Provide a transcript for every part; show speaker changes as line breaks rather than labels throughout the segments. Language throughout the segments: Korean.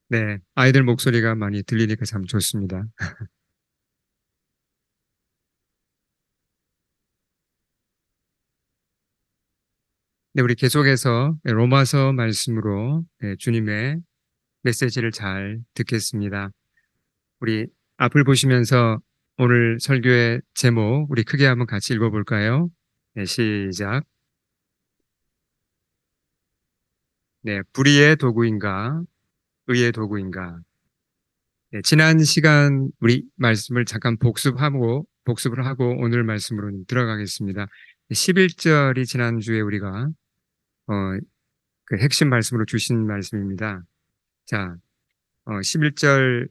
네, 아이들 목소리가 많이 들리니까 참 좋습니다. 네, 우리 계속해서 로마서 말씀으로 주님의 메시지를 잘 듣겠습니다. 우리 앞을 보시면서 오늘 설교의 제목 우리 크게 한번 같이 읽어볼까요? 네, 시작. 네, 불의의 도구인가, 의의 도구인가. 네, 지난 시간 우리 말씀을 잠깐 복습을 하고 오늘 말씀으로 들어가겠습니다. 11절이 지난주에 우리가 어, 그 핵심 말씀으로 주신 말씀입니다. 자, 11절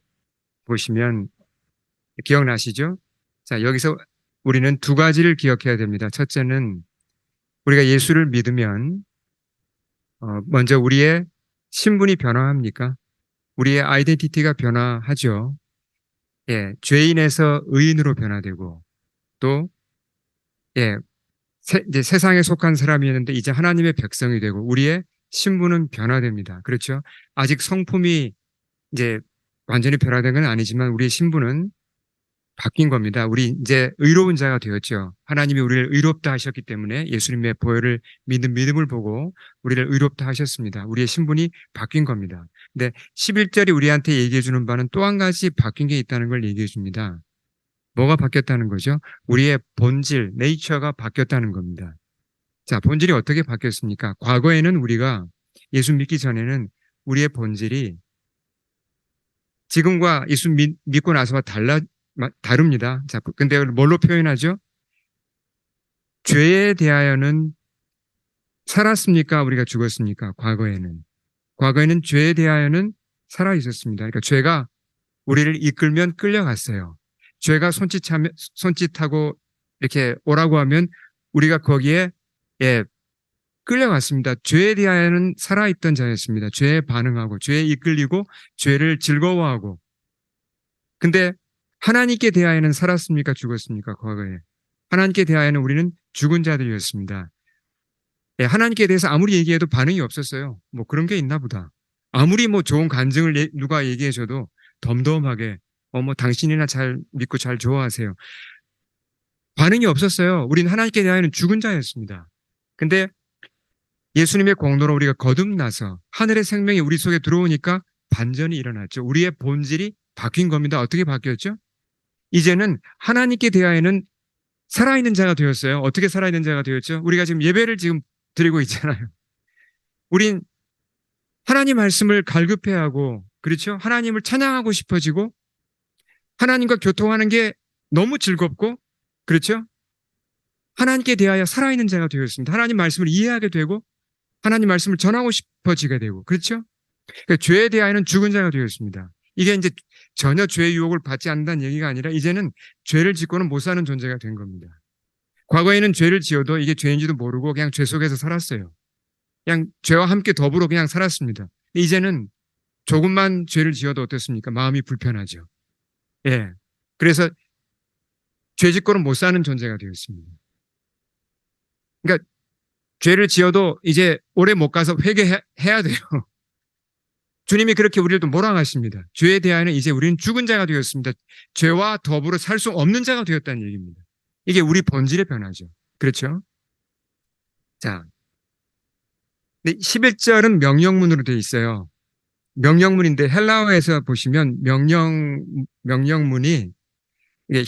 보시면 기억나시죠? 자, 여기서 우리는 두 가지를 기억해야 됩니다. 첫째는 우리가 예수를 믿으면 먼저 우리의 신분이 변화합니까? 우리의 아이덴티티가 변화하죠. 예, 죄인에서 의인으로 변화되고 또 예, 이제 세상에 속한 사람이었는데 이제 하나님의 백성이 되고 우리의 신분은 변화됩니다. 그렇죠? 아직 성품이 이제 완전히 변화된 건 아니지만 우리의 신분은 바뀐 겁니다. 우리 이제 의로운 자가 되었죠. 하나님이 우리를 의롭다 하셨기 때문에 예수님의 보혈을 믿는 믿음을 보고 우리를 의롭다 하셨습니다. 우리의 신분이 바뀐 겁니다. 근데 11절이 우리한테 얘기해 주는 바는 또 한 가지 바뀐 게 있다는 걸 얘기해 줍니다. 뭐가 바뀌었다는 거죠? 우리의 본질, 네이처가 바뀌었다는 겁니다. 자, 본질이 어떻게 바뀌었습니까? 과거에는 우리가 예수 믿기 전에는 우리의 본질이 지금과 예수 믿고 나서와 다릅니다. 자, 근데 뭘로 표현하죠? 죄에 대하여는 살았습니까? 우리가 죽었습니까? 과거에는. 과거에는 죄에 대하여는 살아 있었습니다. 그러니까 죄가 우리를 이끌면 끌려갔어요. 죄가 손짓하고 이렇게 오라고 하면 우리가 거기에 예, 끌려갔습니다. 죄에 대하여는 살아있던 자였습니다. 죄에 반응하고 죄에 이끌리고 죄를 즐거워하고 근데 하나님께 대하여는 살았습니까? 죽었습니까? 과거에. 하나님께 대하여는 우리는 죽은 자들이었습니다. 예, 하나님께 대해서 아무리 얘기해도 반응이 없었어요. 뭐 그런 게 있나 보다. 아무리 뭐 좋은 간증을 누가 얘기해줘도 덤덤하게 뭐 당신이나 잘 믿고 잘 좋아하세요. 반응이 없었어요. 우리는 하나님께 대하여는 죽은 자였습니다. 근데 예수님의 공로로 우리가 거듭나서 하늘의 생명이 우리 속에 들어오니까 반전이 일어났죠. 우리의 본질이 바뀐 겁니다. 어떻게 바뀌었죠? 이제는 하나님께 대하여는 살아있는 자가 되었어요. 어떻게 살아있는 자가 되었죠? 우리가 지금 예배를 지금 드리고 있잖아요. 우린 하나님 말씀을 갈급해 하고, 그렇죠? 하나님을 찬양하고 싶어지고, 하나님과 교통하는 게 너무 즐겁고, 그렇죠? 하나님께 대하여 살아있는 자가 되었습니다. 하나님 말씀을 이해하게 되고, 하나님 말씀을 전하고 싶어지게 되고, 그렇죠? 그러니까 죄에 대하여는 죽은 자가 되었습니다. 이게 이제 전혀 죄의 유혹을 받지 않는다는 얘기가 아니라 이제는 죄를 짓고는 못 사는 존재가 된 겁니다. 과거에는 죄를 지어도 이게 죄인지도 모르고 그냥 죄 속에서 살았어요. 그냥 죄와 함께 더불어 그냥 살았습니다. 이제는 조금만 죄를 지어도 어떻습니까? 마음이 불편하죠. 예. 그래서 죄 짓고는 못 사는 존재가 되었습니다. 그러니까 죄를 지어도 이제 오래 못 가서 회개해야 돼요. 주님이 그렇게 우리를 또 몰아가십니다. 죄에 대하여는 이제 우리는 죽은 자가 되었습니다. 죄와 더불어 살 수 없는 자가 되었다는 얘기입니다. 이게 우리 본질의 변화죠. 그렇죠? 자, 11절은 명령문으로 되어 있어요. 명령문인데 헬라어에서 보시면 명령문이 이게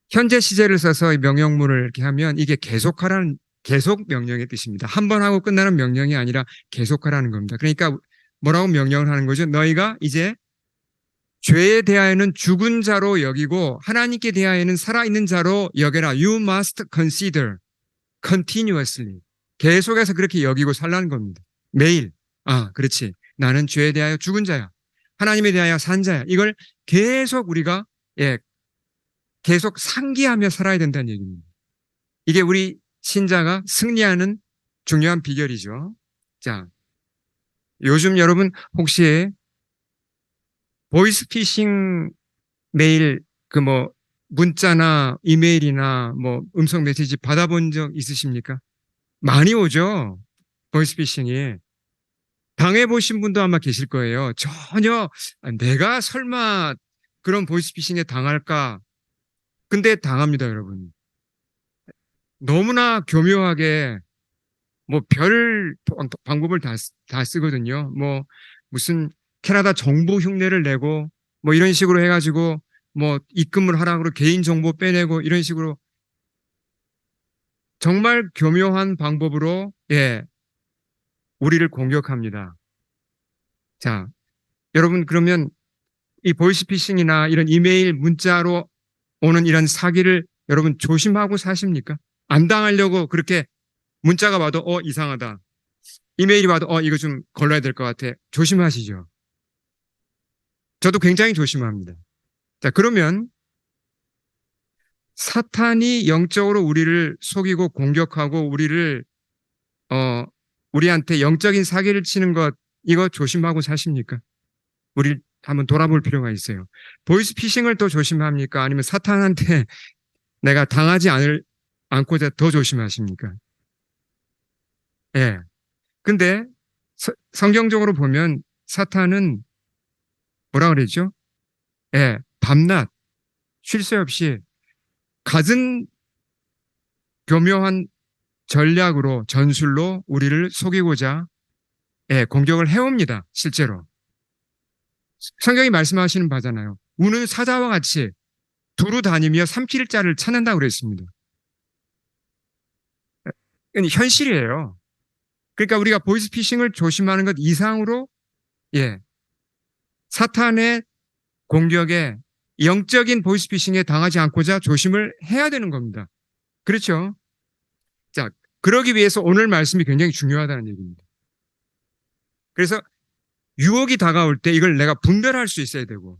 현재 시제를 써서 명령문을 이렇게 하면 이게 계속하라는 계속 명령의 뜻입니다. 한 번 하고 끝나는 명령이 아니라 계속하라는 겁니다. 그러니까 뭐라고 명령을 하는 거죠? 너희가 이제 죄에 대하여는 죽은 자로 여기고 하나님께 대하여는 살아있는 자로 여겨라. You must consider continuously. 계속해서 그렇게 여기고 살라는 겁니다. 매일. 아, 그렇지. 나는 죄에 대하여 죽은 자야. 하나님에 대하여 산 자야. 이걸 계속 우리가 예, 계속 상기하며 살아야 된다는 얘기입니다. 이게 우리 신자가 승리하는 중요한 비결이죠. 자, 요즘 여러분 혹시 보이스피싱 메일 그 뭐 문자나 이메일이나 뭐 음성 메시지 받아본 적 있으십니까? 많이 오죠. 보이스피싱이. 당해보신 분도 아마 계실 거예요. 전혀 내가 설마 그런 보이스피싱에 당할까? 근데 당합니다, 여러분. 너무나 교묘하게 뭐 별 방법을 다 쓰거든요. 뭐 무슨 캐나다 정부 흉내를 내고 뭐 이런 식으로 해가지고 뭐 입금을 하라고 개인 정보 빼내고 이런 식으로 정말 교묘한 방법으로 우리를 공격합니다. 자, 여러분 그러면 이 보이스피싱이나 이런 이메일 문자로 오는 이런 사기를 여러분 조심하고 사십니까? 안 당하려고 그렇게 문자가 와도 이상하다. 이메일이 와도 이거 좀 걸러야 될 것 같아. 조심하시죠. 저도 굉장히 조심합니다. 자, 그러면 사탄이 영적으로 우리를 속이고 공격하고 우리한테 영적인 사기를 치는 것 이거 조심하고 사십니까? 우리 한번 돌아볼 필요가 있어요. 보이스피싱을 더 조심합니까? 아니면 사탄한테 내가 당하지 않고자 더 조심하십니까? 예. 근데 성경적으로 보면 사탄은 뭐라 그랬죠? 밤낮 쉴 새 없이 갖은 교묘한 전략으로 전술로 우리를 속이고자 공격을 해옵니다. 실제로. 성경이 말씀하시는 바잖아요. 우는 사자와 같이 두루 다니며 삼킬 자를 찾는다고 그랬습니다. 현실이에요. 그러니까 우리가 보이스피싱을 조심하는 것 이상으로 사탄의 공격에 영적인 보이스피싱에 당하지 않고자 조심을 해야 되는 겁니다. 그렇죠? 자, 그러기 위해서 오늘 말씀이 굉장히 중요하다는 얘기입니다. 그래서 유혹이 다가올 때 이걸 내가 분별할 수 있어야 되고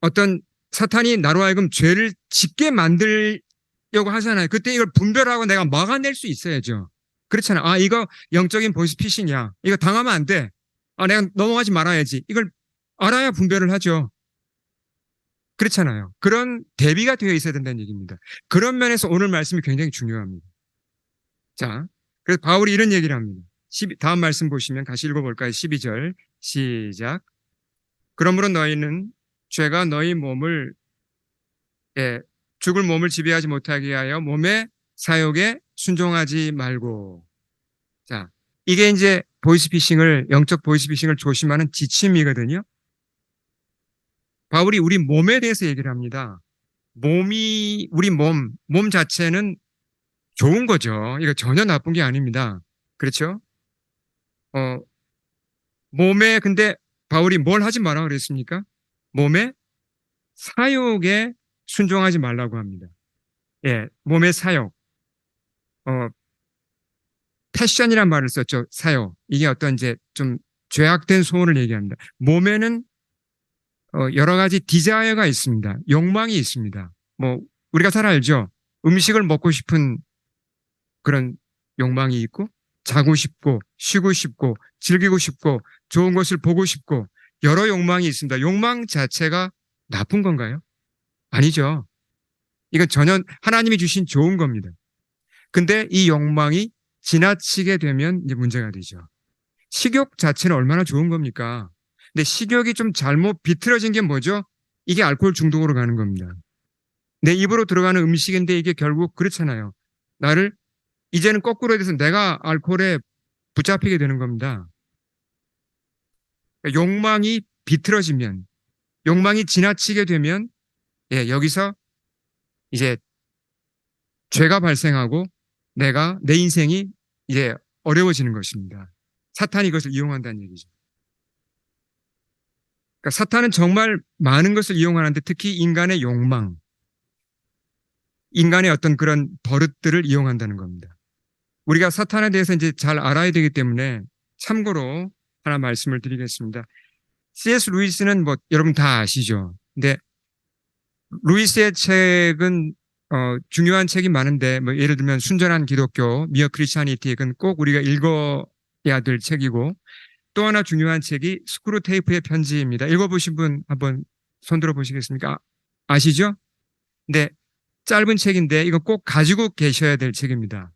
어떤 사탄이 나로 하여금 죄를 짓게 만들려고 하잖아요. 그때 이걸 분별하고 내가 막아낼 수 있어야죠. 그렇잖아요. 이거 영적인 보이스피싱이야. 이거 당하면 안 돼. 내가 넘어가지 말아야지. 이걸 알아야 분별을 하죠. 그렇잖아요. 그런 대비가 되어 있어야 된다는 얘기입니다. 그런 면에서 오늘 말씀이 굉장히 중요합니다. 자, 그래서 바울이 이런 얘기를 합니다. 다음 말씀 보시면 다시 읽어볼까요? 12절 시작. 그러므로 너희는 죄가 너희 몸을 죽을 몸을 지배하지 못하게 하여 몸의 사욕에 순종하지 말고. 자, 이게 이제 영적 보이스피싱을 조심하는 지침이거든요. 바울이 우리 몸에 대해서 얘기를 합니다. 우리 몸 자체는 좋은 거죠. 이거 전혀 나쁜 게 아닙니다. 그렇죠? 몸에 근데 바울이 뭘 하지 마라 그랬습니까? 몸의 사욕에 순종하지 말라고 합니다. 몸의 사욕. 패션이란 말을 썼죠. 사욕. 이게 어떤 이제 좀 죄악된 소원을 얘기합니다. 몸에는 여러 가지 디자이어가 있습니다. 욕망이 있습니다. 뭐 우리가 잘 알죠. 음식을 먹고 싶은 그런 욕망이 있고 자고 싶고 쉬고 싶고 즐기고 싶고 좋은 것을 보고 싶고 여러 욕망이 있습니다. 욕망 자체가 나쁜 건가요? 아니죠. 이건 전혀 하나님이 주신 좋은 겁니다. 근데 이 욕망이 지나치게 되면 이제 문제가 되죠. 식욕 자체는 얼마나 좋은 겁니까? 근데 식욕이 좀 잘못 비틀어진 게 뭐죠? 이게 알코올 중독으로 가는 겁니다. 내 입으로 들어가는 음식인데 이게 결국 그렇잖아요. 이제는 거꾸로 돼서 내가 알코올에 붙잡히게 되는 겁니다. 욕망이 비틀어지면, 욕망이 지나치게 되면, 여기서 이제 죄가 발생하고 내 인생이 이제 어려워지는 것입니다. 사탄이 이것을 이용한다는 얘기죠. 그러니까 사탄은 정말 많은 것을 이용하는데 특히 인간의 욕망, 인간의 어떤 그런 버릇들을 이용한다는 겁니다. 우리가 사탄에 대해서 이제 잘 알아야 되기 때문에 참고로 하나 말씀을 드리겠습니다. C.S. 루이스는 뭐 여러분 다 아시죠? 근데 루이스의 책은 중요한 책이 많은데 뭐 예를 들면 순전한 기독교, 미어 크리스찬이티 이건 꼭 우리가 읽어야 될 책이고 또 하나 중요한 책이 스크루테이프의 편지입니다. 읽어보신 분 한번 손들어 보시겠습니까? 아시죠? 근데 짧은 책인데 이거 꼭 가지고 계셔야 될 책입니다.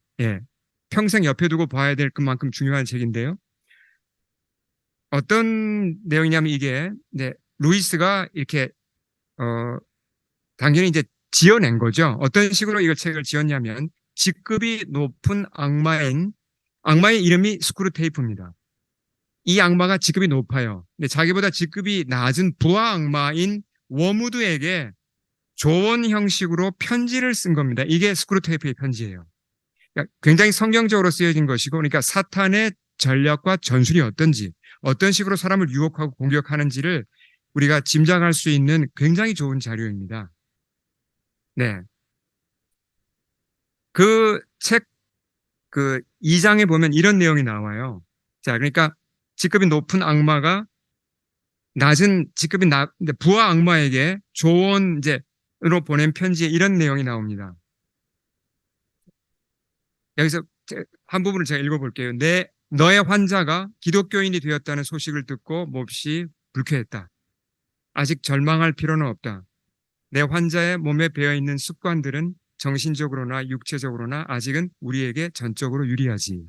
평생 옆에 두고 봐야 될 그만큼 중요한 책인데요. 어떤 내용이냐면 이게 루이스가 이렇게 어, 당연히 이제 지어낸 거죠. 어떤 식으로 이걸 책을 지었냐면 직급이 높은 악마의 이름이 스크루테이프입니다. 이 악마가 직급이 높아요. 근데 자기보다 직급이 낮은 부하 악마인 워무드에게 조언 형식으로 편지를 쓴 겁니다. 이게 스크루테이프의 편지예요. 그러니까 굉장히 성경적으로 쓰여진 것이고, 그러니까 사탄의 전략과 전술이 어떤지, 어떤 식으로 사람을 유혹하고 공격하는지를 우리가 짐작할 수 있는 굉장히 좋은 자료입니다. 네. 그 책, 그 2장에 보면 이런 내용이 나와요. 자, 그러니까 직급이 높은 악마가 부하 악마에게 조언 이제로 보낸 편지에 이런 내용이 나옵니다. 여기서 한 부분을 제가 읽어볼게요. 너의 환자가 기독교인이 되었다는 소식을 듣고 몹시 불쾌했다. 아직 절망할 필요는 없다. 내 환자의 몸에 배어있는 습관들은 정신적으로나 육체적으로나 아직은 우리에게 전적으로 유리하지.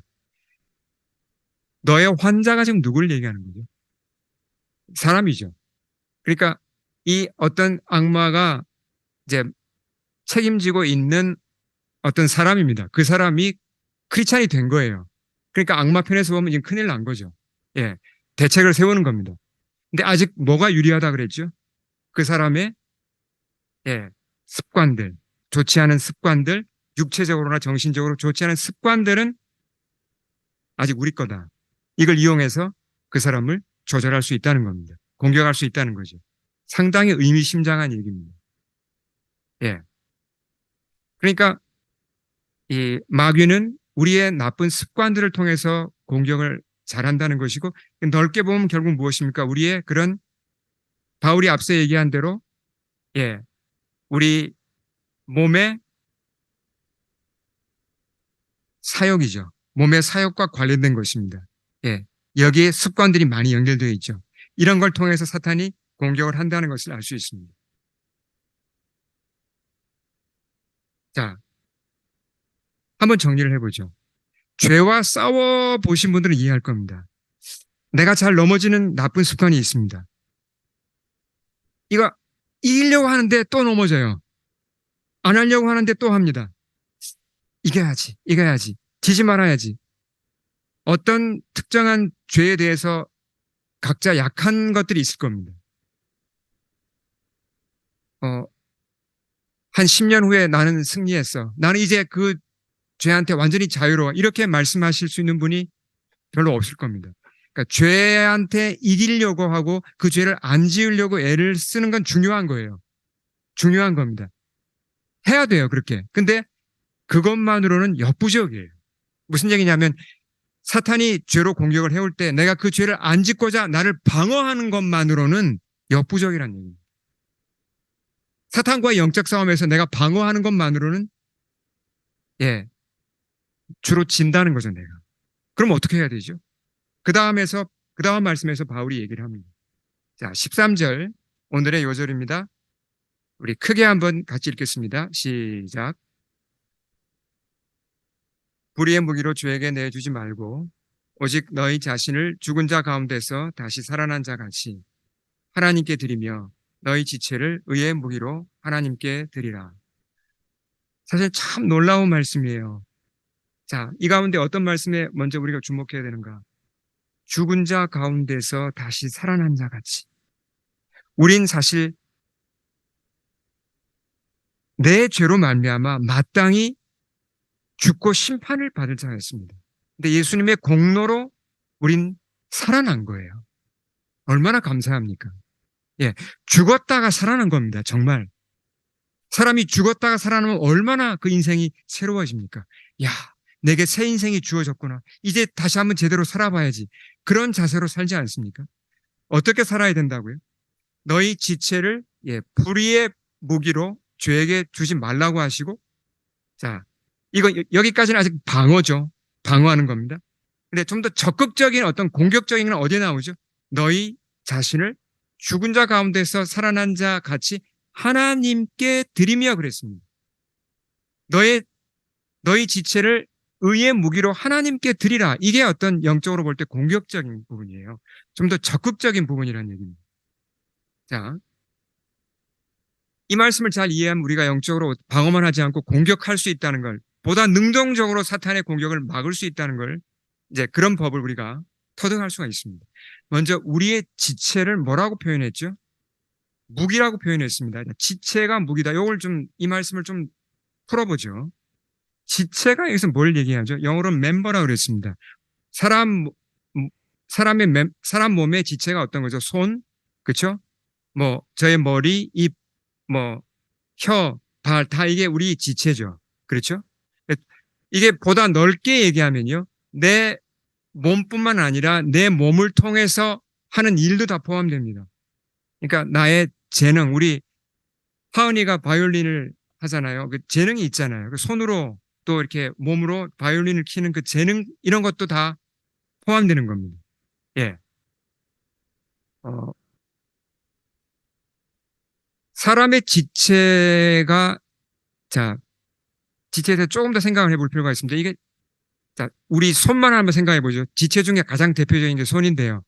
너의 환자가 지금 누굴 얘기하는 거죠? 사람이죠. 그러니까 이 어떤 악마가 이제 책임지고 있는 어떤 사람입니다. 그 사람이 크리스찬이 된 거예요. 그러니까 악마 편에서 보면 지금 큰일 난 거죠. 예. 대책을 세우는 겁니다. 근데 아직 뭐가 유리하다 그랬죠? 그 사람의 예, 습관들, 좋지 않은 습관들, 육체적으로나 정신적으로 좋지 않은 습관들은 아직 우리 거다. 이걸 이용해서 그 사람을 조절할 수 있다는 겁니다. 공격할 수 있다는 거죠. 상당히 의미심장한 얘기입니다. 예. 그러니까 이 마귀는 우리의 나쁜 습관들을 통해서 공격을 잘한다는 것이고, 넓게 보면 결국 무엇입니까? 우리의 그런 바울이 앞서 얘기한 대로 예, 우리 몸의 사역이죠. 몸의 사역과 관련된 것입니다. 예, 여기에 습관들이 많이 연결되어 있죠. 이런 걸 통해서 사탄이 공격을 한다는 것을 알 수 있습니다. 자, 한번 정리를 해보죠. 죄와 싸워 보신 분들은 이해할 겁니다. 내가 잘 넘어지는 나쁜 습관이 있습니다. 이거 이기려고 하는데 또 넘어져요. 안 하려고 하는데 또 합니다. 이겨야지. 지지 말아야지. 어떤 특정한 죄에 대해서 각자 약한 것들이 있을 겁니다. 한 10년 후에 나는 승리했어. 나는 이제 그 죄한테 완전히 자유로워. 이렇게 말씀하실 수 있는 분이 별로 없을 겁니다. 그러니까 죄한테 이기려고 하고 그 죄를 안 지으려고 애를 쓰는 건 중요한 거예요. 중요한 겁니다. 해야 돼요, 그렇게. 근데 그것만으로는 역부족이에요. 무슨 얘기냐면 사탄이 죄로 공격을 해올 때 내가 그 죄를 안 짓고자 나를 방어하는 것만으로는 역부족이라는 얘기입니다. 사탄과의 영적 싸움에서 내가 방어하는 것만으로는 예, 주로 진다는 거죠, 내가. 그럼 어떻게 해야 되죠? 그 다음 말씀에서 바울이 얘기를 합니다. 자, 13절 오늘의 요절입니다. 우리 크게 한번 같이 읽겠습니다. 시작. 불의의 무기로 죄에게 내주지 말고 오직 너희 자신을 죽은 자 가운데서 다시 살아난 자 같이 하나님께 드리며 너희 지체를 의의 무기로 하나님께 드리라. 사실 참 놀라운 말씀이에요. 자, 이 가운데 어떤 말씀에 먼저 우리가 주목해야 되는가? 죽은 자 가운데서 다시 살아난 자 같이. 우린 사실 내 죄로 말미암아 마땅히 죽고 심판을 받을 자였습니다. 근데 예수님의 공로로 우린 살아난 거예요. 얼마나 감사합니까? 예, 죽었다가 살아난 겁니다. 정말. 사람이 죽었다가 살아나면 얼마나 그 인생이 새로워집니까? 야, 내게 새 인생이 주어졌구나. 이제 다시 한번 제대로 살아봐야지. 그런 자세로 살지 않습니까? 어떻게 살아야 된다고요? 너희 지체를 불의의 무기로 죄에게 주지 말라고 하시고, 자, 이거 여기까지는 아직 방어죠. 방어하는 겁니다. 근데 좀 더 적극적인 어떤 공격적인 건 어디에 나오죠? 너희 자신을 죽은 자 가운데서 살아난 자 같이 하나님께 드리며 그랬습니다. 너희 지체를 의의 무기로 하나님께 드리라. 이게 어떤 영적으로 볼 때 공격적인 부분이에요. 좀 더 적극적인 부분이라는 얘기입니다. 자, 이 말씀을 잘 이해하면 우리가 영적으로 방어만 하지 않고 공격할 수 있다는 걸, 보다 능동적으로 사탄의 공격을 막을 수 있다는 걸, 이제 그런 법을 우리가 터득할 수가 있습니다. 먼저 우리의 지체를 뭐라고 표현했죠? 무기라고 표현했습니다. 지체가 무기다. 요걸 좀, 이 말씀을 좀 풀어보죠. 지체가 여기서 뭘 얘기하죠? 영어로는 멤버라고 그랬습니다. 사람, 사람 몸의 지체가 어떤 거죠? 손, 그쵸? 뭐, 저의 머리, 입, 뭐, 혀, 발, 다 이게 우리 지체죠. 그렇죠? 이게 보다 넓게 얘기하면요. 내 몸뿐만 아니라 내 몸을 통해서 하는 일도 다 포함됩니다. 그러니까 나의 재능, 우리 하은이가 바이올린을 하잖아요. 그 재능이 있잖아요. 그 손으로 또 이렇게 몸으로 바이올린을 키는 그 재능, 이런 것도 다 포함되는 겁니다. 예. 사람의 지체가, 자, 지체에 대해서 조금 더 생각을 해볼 필요가 있습니다. 이게, 자, 우리 손만 한번 생각해 보죠. 지체 중에 가장 대표적인 게 손인데요.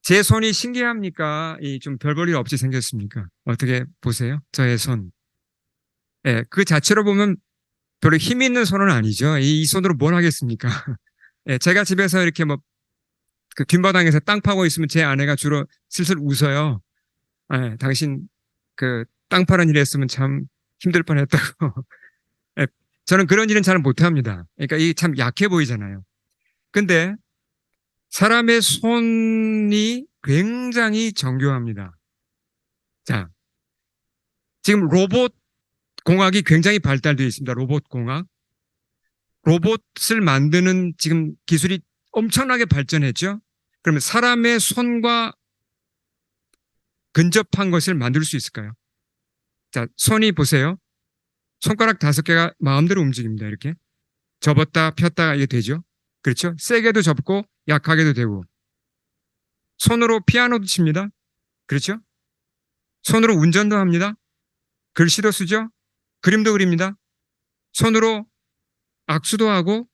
제 손이 신기합니까? 이 좀 별 볼 일 없이 생겼습니까? 어떻게 보세요? 저의 손. 예, 그 자체로 보면 별로 힘 있는 손은 아니죠. 이 손으로 뭘 하겠습니까? 예, 제가 집에서 이렇게 뭐, 그 뒷마당에서 땅 파고 있으면 제 아내가 주로 슬슬 웃어요. 예, 당신 그 땅 파는 일 했으면 참 힘들 뻔했다고. 예, 저는 그런 일은 잘 못합니다. 그러니까 이게 참 약해 보이잖아요. 근데 사람의 손이 굉장히 정교합니다. 자, 지금 로봇 공학이 굉장히 발달되어 있습니다. 로봇 공학. 로봇을 만드는 지금 기술이 엄청나게 발전했죠. 그러면 사람의 손과 근접한 것을 만들 수 있을까요? 자, 손이 보세요. 손가락 5개가 마음대로 움직입니다. 이렇게. 접었다 폈다 이게 되죠. 그렇죠? 세게도 접고 약하게도 되고. 손으로 피아노도 칩니다. 그렇죠? 손으로 운전도 합니다. 글씨도 쓰죠. 그림도 그립니다. 손으로 악수도 하고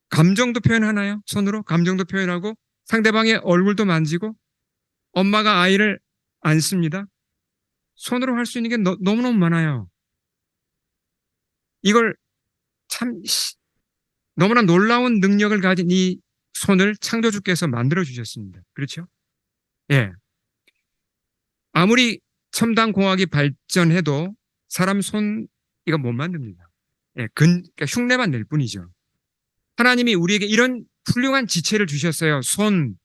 감정도 표현하나요? 손으로 감정도 표현하고 상대방의 얼굴도 만지고 엄마가 아이를 안습니다. 손으로 할 수 있는 게 너무너무 많아요. 이걸 참 너무나 놀라운 능력을 가진 이 손을 창조주께서 만들어 주셨습니다. 그렇죠? 예. 아무리 첨단 공학이 발전해도 사람 손 이거 못 만듭니다. 예, 그러니까 흉내만 낼 뿐이죠. 하나님이 우리에게 이런 훌륭한 지체를 주셨어요. 손,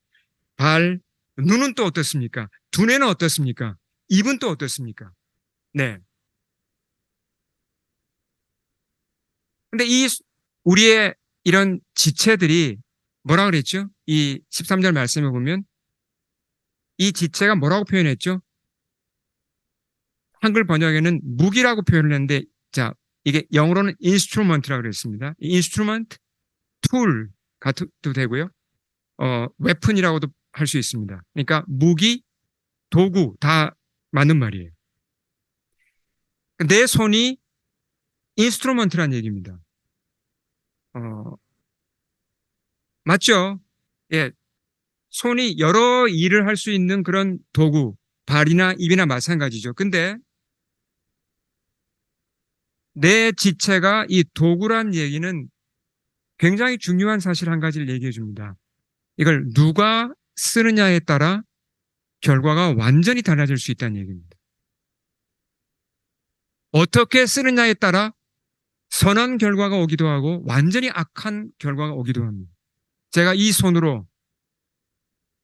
발, 눈은 또 어떻습니까? 두뇌는 어떻습니까? 입은 또 어떻습니까? 네. 근데 이 우리의 이런 지체들이 뭐라 그랬죠? 이 13절 말씀에 보면 이 지체가 뭐라고 표현했죠? 한글 번역에는 무기라고 표현을 했는데, 자, 이게 영어로는 instrument라고 그랬습니다. instrument, tool 같도 되고요. weapon이라고도 할 수 있습니다. 그러니까 무기, 도구 다 맞는 말이에요. 내 손이 인스트루먼트란 얘기입니다. 맞죠? 예, 손이 여러 일을 할 수 있는 그런 도구, 발이나 입이나 마찬가지죠. 근데 내 지체가 이 도구란 얘기는 굉장히 중요한 사실 한 가지를 얘기해 줍니다. 이걸 누가 쓰느냐에 따라 결과가 완전히 달라질 수 있다는 얘기입니다. 어떻게 쓰느냐에 따라 선한 결과가 오기도 하고 완전히 악한 결과가 오기도 합니다. 제가 이 손으로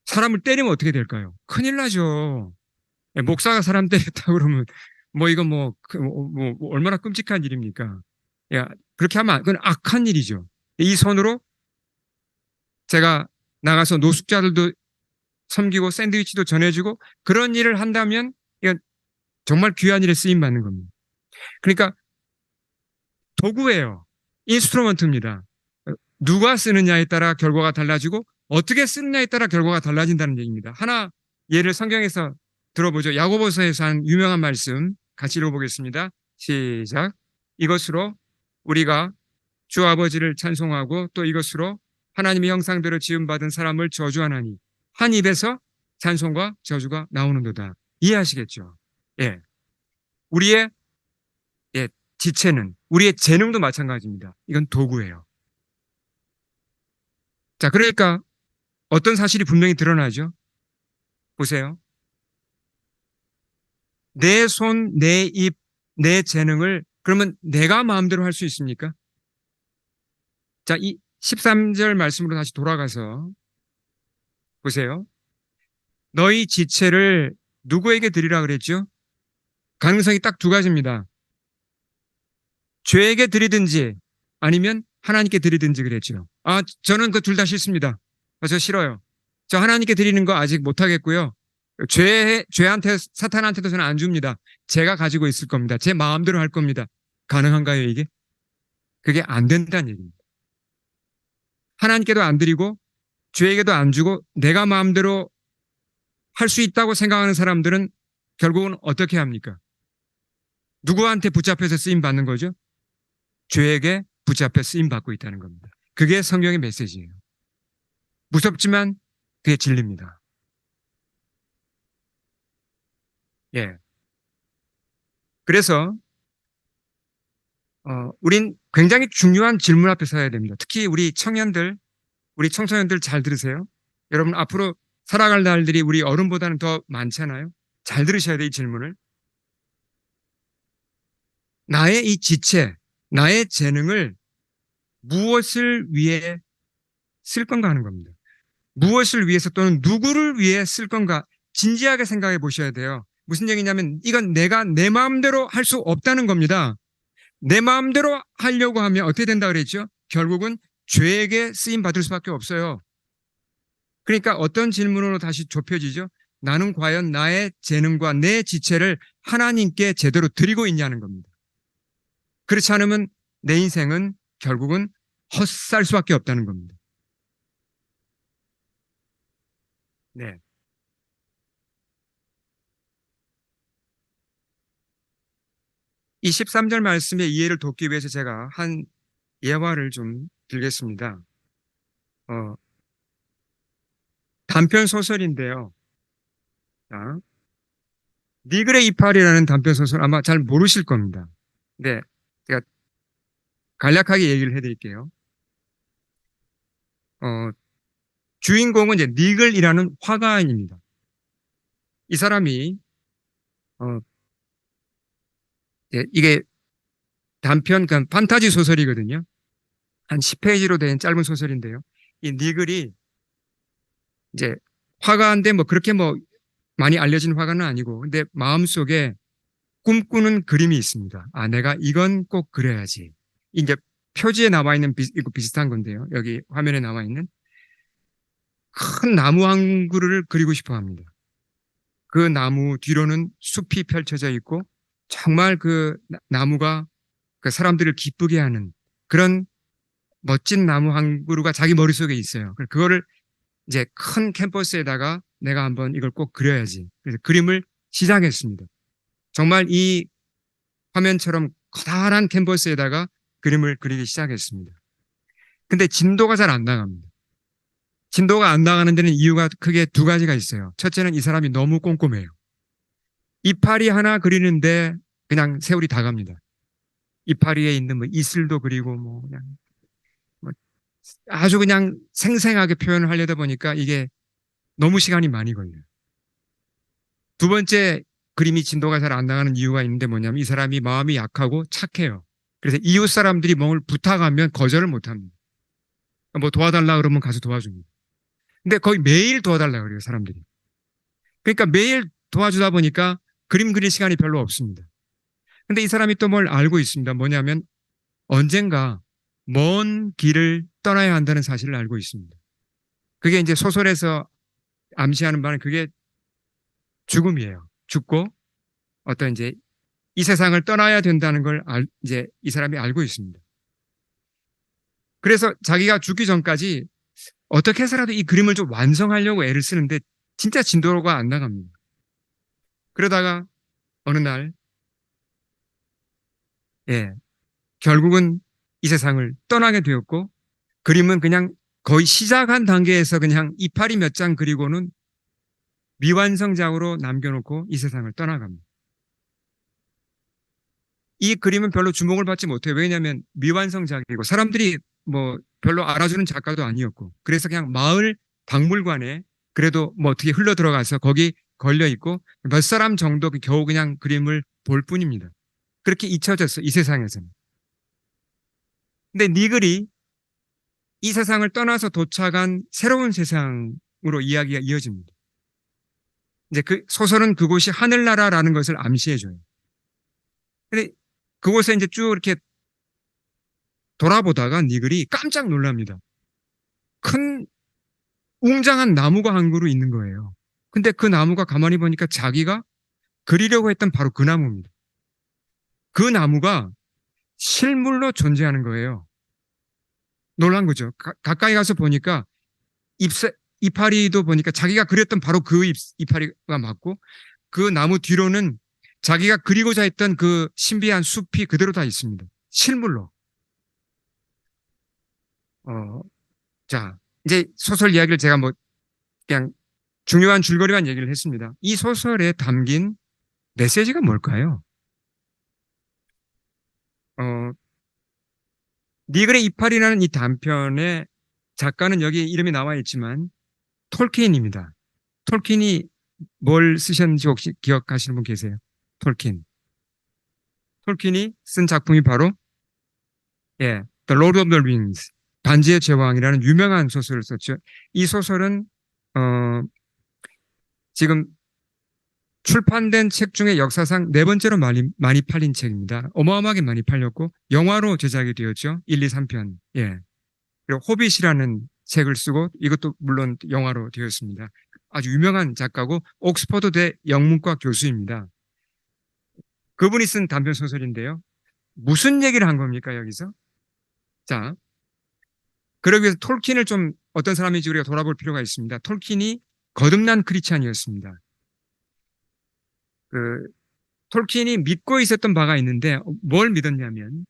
사람을 때리면 어떻게 될까요? 큰일 나죠. 목사가 사람 때렸다 그러면 뭐 이거 뭐 얼마나 끔찍한 일입니까? 야, 그렇게 하면 그건 악한 일이죠. 이 손으로 제가 나가서 노숙자들도 섬기고 샌드위치도 전해주고 그런 일을 한다면 이건 정말 귀한 일에 쓰임 받는 겁니다. 그러니까 도구예요. 인스트루먼트입니다. 누가 쓰느냐에 따라 결과가 달라지고 어떻게 쓰느냐에 따라 결과가 달라진다는 얘기입니다. 하나 예를 성경에서 들어보죠. 야고보서에서 한 유명한 말씀 같이 읽어보겠습니다. 시작. 이것으로 우리가 주 아버지를 찬송하고 또 이것으로 하나님의 형상대로 지음받은 사람을 저주하나니 한 입에서 찬송과 저주가 나오는도다. 이해하시겠죠? 예. 우리의 예, 지체는 우리의 재능도 마찬가지입니다. 이건 도구예요. 자, 그러니까 어떤 사실이 분명히 드러나죠? 보세요. 내 손, 내 입, 내 재능을 그러면 내가 마음대로 할 수 있습니까? 자, 이 13절 말씀으로 다시 돌아가서 보세요. 너희 지체를 누구에게 드리라 그랬죠? 가능성이 딱 두 가지입니다. 죄에게 드리든지 아니면 하나님께 드리든지 그랬죠. 아, 저는 그 둘 다 싫습니다. 저 싫어요. 저 하나님께 드리는 거 아직 못하겠고요. 죄한테, 사탄한테도 저는 안 줍니다. 제가 가지고 있을 겁니다. 제 마음대로 할 겁니다. 가능한가요, 이게? 그게 안 된다는 얘기입니다. 하나님께도 안 드리고, 죄에게도 안 주고, 내가 마음대로 할 수 있다고 생각하는 사람들은 결국은 어떻게 합니까? 누구한테 붙잡혀서 쓰임 받는 거죠? 죄에게 붙잡혀 쓰임 받고 있다는 겁니다. 그게 성경의 메시지예요. 무섭지만 그게 진리입니다. 예. 그래서 우린 굉장히 중요한 질문 앞에 서야 됩니다. 특히 우리 청년들, 우리 청소년들 잘 들으세요. 여러분 앞으로 살아갈 날들이 우리 어른보다는 더 많잖아요. 잘 들으셔야 돼, 이 질문을. 나의 이 지체, 나의 재능을 무엇을 위해 쓸 건가 하는 겁니다. 무엇을 위해서 또는 누구를 위해 쓸 건가 진지하게 생각해 보셔야 돼요. 무슨 얘기냐면 이건 내가 내 마음대로 할 수 없다는 겁니다. 내 마음대로 하려고 하면 어떻게 된다 그랬죠? 결국은 죄에게 쓰임 받을 수밖에 없어요. 그러니까 어떤 질문으로 다시 좁혀지죠? 나는 과연 나의 재능과 내 지체를 하나님께 제대로 드리고 있냐는 겁니다. 그렇지 않으면 내 인생은 결국은 헛살 수밖에 없다는 겁니다. 네. 이 13절 말씀의 이해를 돕기 위해서 제가 한 예화를 좀 들겠습니다. 단편 소설인데요. 자, 니글의 이파리라는 단편 소설 아마 잘 모르실 겁니다. 네, 제가 간략하게 얘기를 해드릴게요. 주인공은 이제 니글이라는 화가입니다. 이 사람이 어, 이게 단편 그러니까 판타지 소설이거든요. 한 10페이지로 된 짧은 소설인데요. 이 니글이 이제 화가인데 뭐 그렇게 뭐 많이 알려진 화가는 아니고 근데 마음속에 꿈꾸는 그림이 있습니다. 아, 내가 이건 꼭 그려야지. 이제 표지에 나와 있는 이거 비슷한 건데요. 여기 화면에 나와 있는 큰 나무 한 그루를 그리고 싶어 합니다. 그 나무 뒤로는 숲이 펼쳐져 있고 정말 그 나무가 그 사람들을 기쁘게 하는 그런 멋진 나무 한 그루가 자기 머릿속에 있어요. 그거를 이제 큰 캠퍼스에다가 내가 한번 이걸 꼭 그려야지. 그래서 그림을 시작했습니다. 정말 이 화면처럼 커다란 캔버스에다가 그림을 그리기 시작했습니다. 근데 진도가 잘 안 나갑니다. 진도가 안 나가는 데는 이유가 크게 두 가지가 있어요. 첫째는 이 사람이 너무 꼼꼼해요. 이파리 하나 그리는데 그냥 세월이 다 갑니다. 이파리에 있는 뭐 이슬도 그리고 뭐 그냥 뭐 아주 그냥 생생하게 표현을 하려다 보니까 이게 너무 시간이 많이 걸려요. 두 번째 그림이 진도가 잘 안 나가는 이유가 있는데 뭐냐면 이 사람이 마음이 약하고 착해요. 그래서 이웃 사람들이 뭘 부탁하면 거절을 못 합니다. 뭐 도와달라 그러면 가서 도와줍니다. 근데 거의 매일 도와달라 그래요, 사람들이. 그러니까 매일 도와주다 보니까 그림 그릴 시간이 별로 없습니다. 근데 이 사람이 또 뭘 알고 있습니다. 뭐냐면 언젠가 먼 길을 떠나야 한다는 사실을 알고 있습니다. 그게 이제 소설에서 암시하는 바는 그게 죽음이에요. 죽고 어떤 이제 이 세상을 떠나야 된다는 걸 이제 이 사람이 알고 있습니다. 그래서 자기가 죽기 전까지 어떻게 해서라도 이 그림을 좀 완성하려고 애를 쓰는데 진짜 진도가 안 나갑니다. 그러다가 어느 날, 예, 결국은 이 세상을 떠나게 되었고 그림은 그냥 거의 시작한 단계에서 그냥 이파리 몇 장 그리고는 미완성작으로 남겨놓고 이 세상을 떠나갑니다. 이 그림은 별로 주목을 받지 못해요. 왜냐하면 미완성작이고 사람들이 뭐 별로 알아주는 작가도 아니었고 그래서 그냥 마을 박물관에 그래도 뭐 어떻게 흘러 들어가서 거기 걸려 있고 몇 사람 정도 겨우 그냥 그림을 볼 뿐입니다. 그렇게 잊혀졌어 이 세상에서는. 근데 니글이 이 세상을 떠나서 도착한 새로운 세상으로 이야기가 이어집니다. 이제 그 소설은 그곳이 하늘나라라는 것을 암시해줘요. 근데 그곳에 이제 쭉 이렇게 돌아보다가 니글이 깜짝 놀랍니다. 큰 웅장한 나무가 한 그루 있는 거예요. 근데 그 나무가 가만히 보니까 자기가 그리려고 했던 바로 그 나무입니다. 그 나무가 실물로 존재하는 거예요. 놀란 거죠. 가까이 가서 보니까 이파리도 보니까 자기가 그렸던 바로 그 이파리가 맞고 그 나무 뒤로는 자기가 그리고자 했던 그 신비한 숲이 그대로 다 있습니다. 실물로. 자, 이제 소설 이야기를 제가 뭐 그냥 중요한 줄거리만 얘기를 했습니다. 이 소설에 담긴 메시지가 뭘까요? 니글의 이파리라는 이 단편의 작가는 여기 이름이 나와 있지만 톨킨입니다. 톨킨이 뭘 쓰셨는지 혹시 기억하시는 분 계세요? 톨킨. 톨킨이 쓴 작품이 바로 The Lord of the Rings, 반지의 제왕이라는 유명한 소설을 썼죠. 이 소설은 지금 출판된 책 중에 역사상 네 번째로 많이 팔린 책입니다. 어마어마하게 많이 팔렸고 영화로 제작이 되었죠. 1, 2, 3편. 예. 그리고 호빗이라는 책을 쓰고 이것도 물론 영화로 되었습니다. 아주 유명한 작가고 옥스퍼드대 영문과 교수입니다. 그분이 쓴 단편 소설인데요. 무슨 얘기를 한 겁니까, 여기서? 자, 그러기 위해서 톨킨을 좀 어떤 사람인지 우리가 돌아볼 필요가 있습니다. 톨킨이 거듭난 크리스찬이었습니다. 톨킨이 믿고 있었던 바가 있는데 뭘 믿었냐면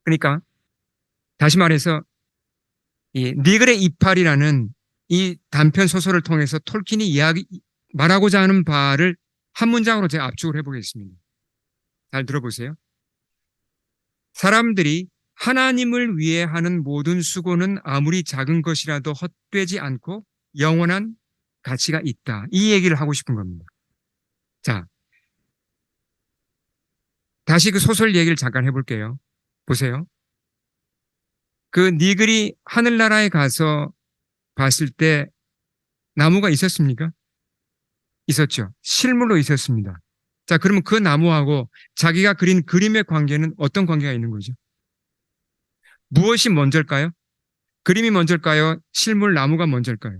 그러니까 다시 말해서 이 니글의 이파리라는 이 단편 소설을 통해서 톨킨이 말하고자 하는 바를 한 문장으로 제가 압축을 해보겠습니다. 잘 들어보세요. 사람들이 하나님을 위해 하는 모든 수고는 아무리 작은 것이라도 헛되지 않고 영원한 가치가 있다. 이 얘기를 하고 싶은 겁니다. 자, 다시 그 소설 얘기를 잠깐 해볼게요. 보세요. 그 니글이 하늘나라에 가서 봤을 때 나무가 있었습니까? 있었죠. 실물로 있었습니다. 자, 그러면 그 나무하고 자기가 그린 그림의 관계는 어떤 관계가 있는 거죠? 무엇이 먼저일까요? 그림이 먼저일까요? 실물 나무가 먼저일까요?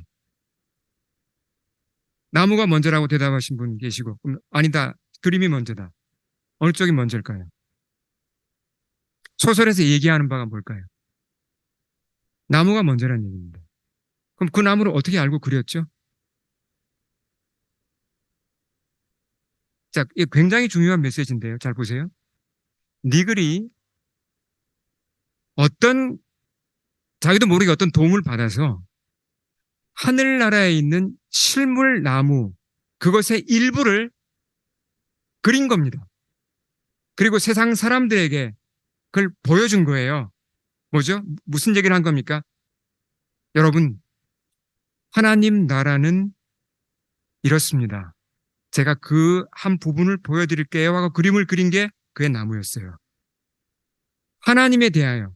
나무가 먼저라고 대답하신 분 계시고, 아니다, 그림이 먼저다. 어느 쪽이 먼저일까요? 소설에서 얘기하는 바가 뭘까요? 나무가 먼저라는 얘기입니다. 그럼 그 나무를 어떻게 알고 그렸죠? 자, 이게 굉장히 중요한 메시지인데요. 잘 보세요. 니글이 자기도 모르게 어떤 도움을 받아서 하늘나라에 있는 실물 나무, 그것의 일부를 그린 겁니다. 그리고 세상 사람들에게 그걸 보여준 거예요. 뭐죠? 무슨 얘기를 한 겁니까? 여러분, 하나님 나라는 이렇습니다. 제가 그 한 부분을 보여드릴게요 하고 그림을 그린 게 그의 나무였어요. 하나님에 대하여,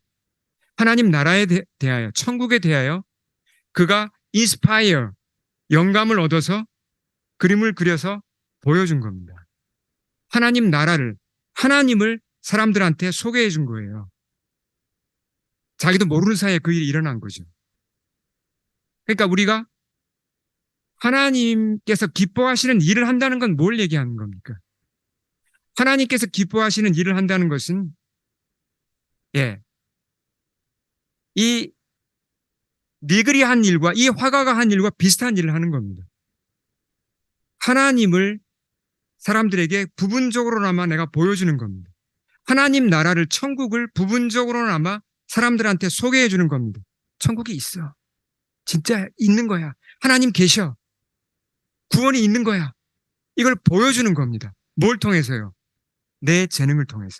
하나님 나라에 대하여, 천국에 대하여 그가 인스파이어, 영감을 얻어서 그림을 그려서 보여준 겁니다. 하나님 나라를, 하나님을 사람들한테 소개해 준 거예요. 자기도 모르는 사이에 그 일이 일어난 거죠. 그러니까 우리가 하나님께서 기뻐하시는 일을 한다는 건 뭘 얘기하는 겁니까? 하나님께서 기뻐하시는 일을 한다는 것은 이 니글이 한 일과 이 화가가 한 일과 비슷한 일을 하는 겁니다. 하나님을 사람들에게 부분적으로나마 내가 보여주는 겁니다. 하나님 나라를, 천국을 부분적으로나마 사람들한테 소개해 주는 겁니다. 천국이 있어. 진짜 있는 거야. 하나님 계셔. 구원이 있는 거야. 이걸 보여주는 겁니다. 뭘 통해서요? 내 재능을 통해서.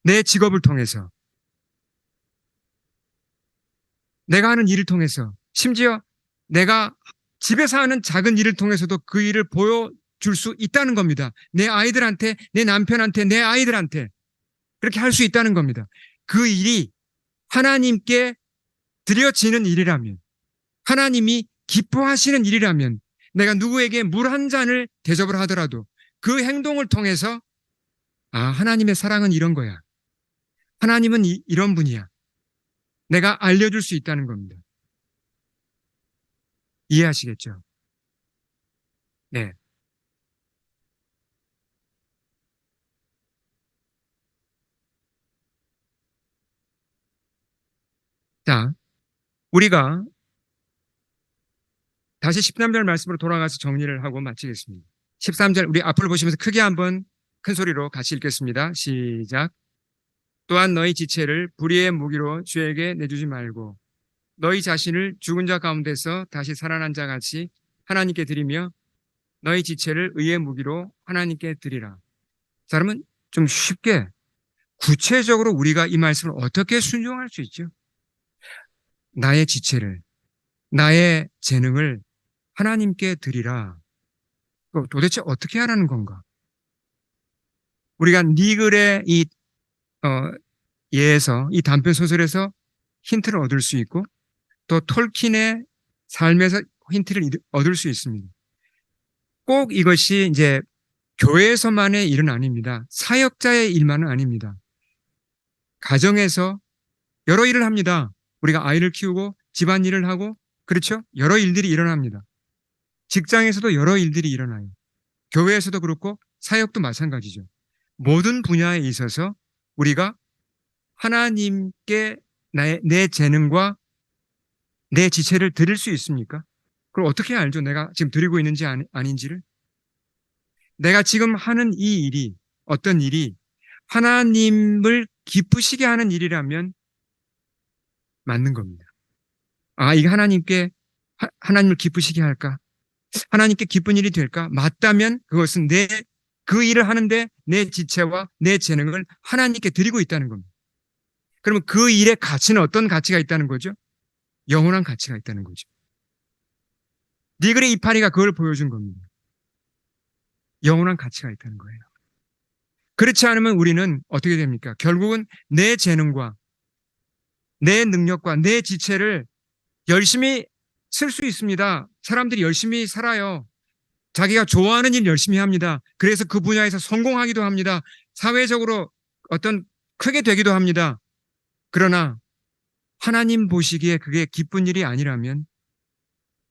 내 직업을 통해서. 내가 하는 일을 통해서. 심지어 내가 집에서 하는 작은 일을 통해서도 그 일을 보여줄 수 있다는 겁니다. 내 아이들한테, 내 남편한테, 내 아이들한테 그렇게 할 수 있다는 겁니다. 그 일이 하나님께 드려지는 일이라면, 하나님이 기뻐하시는 일이라면, 내가 누구에게 물 한 잔을 대접을 하더라도 그 행동을 통해서 하나님의 사랑은 이런 거야. 하나님은 이런 분이야. 내가 알려줄 수 있다는 겁니다. 이해하시겠죠? 네. 자, 우리가 다시 13절 말씀으로 돌아가서 정리를 하고 마치겠습니다. 13절 우리 앞을 보시면서 크게 한번 큰 소리로 같이 읽겠습니다. 시작. 또한 너희 지체를 불의의 무기로 주에게 내주지 말고 너희 자신을 죽은 자 가운데서 다시 살아난 자 같이 하나님께 드리며 너희 지체를 의의 무기로 하나님께 드리라. 자, 그러면 좀 쉽게 구체적으로 우리가 이 말씀을 어떻게 순종할 수 있죠? 나의 지체를, 나의 재능을 하나님께 드리라. 도대체 어떻게 하라는 건가? 우리가 니글의 이 예에서, 이 단편 소설에서 힌트를 얻을 수 있고 또 톨킨의 삶에서 힌트를 얻을 수 있습니다. 꼭 이것이 이제 교회에서만의 일은 아닙니다. 사역자의 일만은 아닙니다. 가정에서 여러 일을 합니다. 우리가 아이를 키우고 집안일을 하고 그렇죠? 여러 일들이 일어납니다. 직장에서도 여러 일들이 일어나요. 교회에서도 그렇고 사역도 마찬가지죠. 모든 분야에 있어서 우리가 하나님께 내 재능과 내 지체를 드릴 수 있습니까? 그럼 어떻게 알죠? 내가 지금 드리고 있는지 아닌지를? 내가 지금 하는 이 일이, 어떤 일이 하나님을 기쁘시게 하는 일이라면 맞는 겁니다. 이게 하나님을 기쁘시게 할까? 하나님께 기쁜 일이 될까? 맞다면 그것은 그 일을 하는데 내 지체와 내 재능을 하나님께 드리고 있다는 겁니다. 그러면 그 일의 가치는 어떤 가치가 있다는 거죠? 영원한 가치가 있다는 거죠. 니글의 이파리가 그걸 보여준 겁니다. 영원한 가치가 있다는 거예요. 그렇지 않으면 우리는 어떻게 됩니까? 결국은 내 재능과 내 능력과 내 지체를 열심히 쓸 수 있습니다. 사람들이 열심히 살아요. 자기가 좋아하는 일 열심히 합니다. 그래서 그 분야에서 성공하기도 합니다. 사회적으로 어떤 크게 되기도 합니다. 그러나 하나님 보시기에 그게 기쁜 일이 아니라면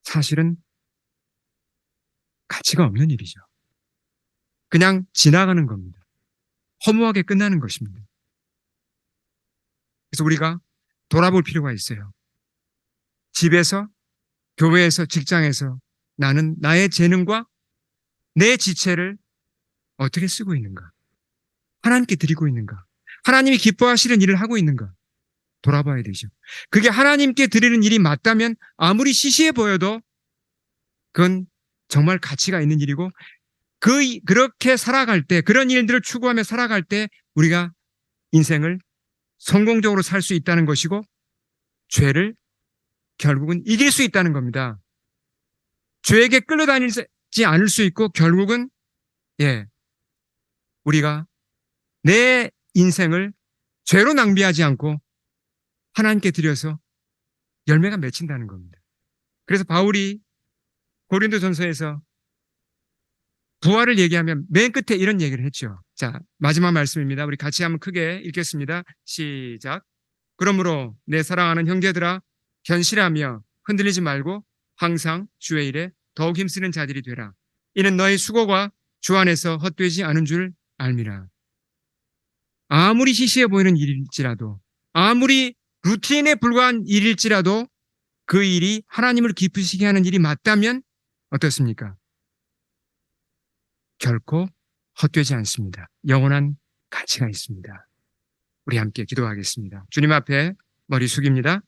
사실은 가치가 없는 일이죠. 그냥 지나가는 겁니다. 허무하게 끝나는 것입니다. 그래서 우리가 돌아볼 필요가 있어요. 집에서, 교회에서, 직장에서 나는 나의 재능과 내 지체를 어떻게 쓰고 있는가? 하나님께 드리고 있는가? 하나님이 기뻐하시는 일을 하고 있는가? 돌아봐야 되죠. 그게 하나님께 드리는 일이 맞다면 아무리 시시해 보여도 그건 정말 가치가 있는 일이고 그렇게 살아갈 때, 그런 일들을 추구하며 살아갈 때 우리가 인생을 성공적으로 살 수 있다는 것이고 죄를 결국은 이길 수 있다는 겁니다. 죄에게 끌려다니지 않을 수 있고 결국은 우리가 내 인생을 죄로 낭비하지 않고 하나님께 드려서 열매가 맺힌다는 겁니다. 그래서 바울이 고린도전서에서 부활을 얘기하면 맨 끝에 이런 얘기를 했죠. 자, 마지막 말씀입니다. 우리 같이 한번 크게 읽겠습니다. 시작. 그러므로 내 사랑하는 형제들아 견실하며 흔들리지 말고 항상 주의 일에 더욱 힘쓰는 자들이 되라. 이는 너희 수고가 주 안에서 헛되지 않은 줄 알미라. 아무리 시시해 보이는 일일지라도 아무리 루틴에 불과한 일일지라도 그 일이 하나님을 기쁘시게 하는 일이 맞다면 어떻습니까? 결코 헛되지 않습니다. 영원한 가치가 있습니다. 우리 함께 기도하겠습니다. 주님 앞에 머리 숙입니다.